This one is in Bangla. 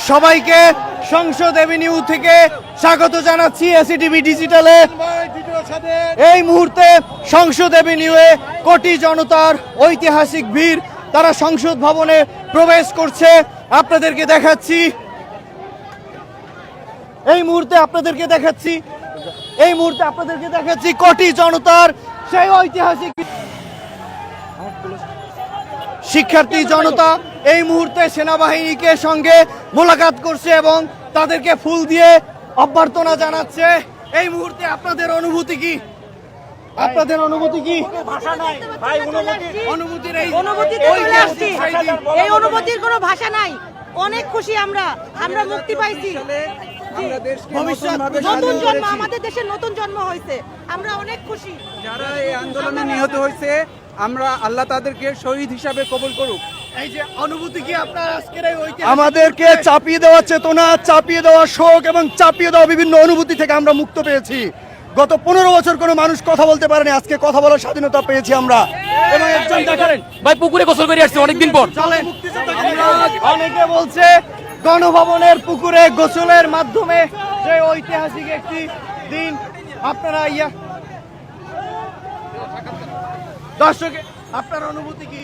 সবাইকে সংসদ এভিনিউ থেকে স্বাগত জানাচ্ছি এসিটিভি ডিজিটালে। এই মুহূর্তে সংসদ এভিনিউয়ে কোটি জনতার ঐতিহাসিক ভিড়, তারা সংসদ ভবনে প্রবেশ করছে। আপনাদেরকে দেখাচ্ছি, এই মুহূর্তে আপনাদেরকে দেখাচ্ছি কোটি জনতার সেই ঐতিহাসিক শিক্ষার্থী জনতা এই মুহূর্তে সেনাবাহিনীকে সঙ্গে মোলাকাত করছে এবং তাদেরকে ফুল দিয়ে অভ্যর্থনা জানাচ্ছে। এই মুহূর্তে আপনাদের অনুভূতি কি? এই অনুভূতির কোনো ভাষা নাই। অনেক খুশি আমরা মুক্তি পাইছি। নতুন জন্ম, আমাদের দেশের নতুন জন্ম হয়েছে। আমরা অনেক খুশি। যারা এই আন্দোলনে নিহত হয়েছে, আমরা আল্লাহ তাদেরকে শহীদ হিসাবে কবুল করুক। এই যে অনুভূতি কি আপনার আজকের এই আমাদেরকে চাপিয়ে দেওয়া চেতনা, চাপিয়ে দেওয়া শোক এবং চাপিয়ে দেওয়া বিভিন্ন অনুভূতি থেকে আমরা মুক্ত পেয়েছি। গত 15 বছর কোনো মানুষ কথা বলতে পারেনি, আজকে কথা বলার স্বাধীনতা পেয়েছি আমরা। এবং একজন দেখালেন ভাই পুকুরে গোসল করে আসছে অনেকদিন পর। চলেন, অনেকে বলছে গণভবনের পুকুরে গোসলের মাধ্যমে যে ঐতিহাসিক একটি দিন আপনারা দর্শক আপনার অনুভূতি কি?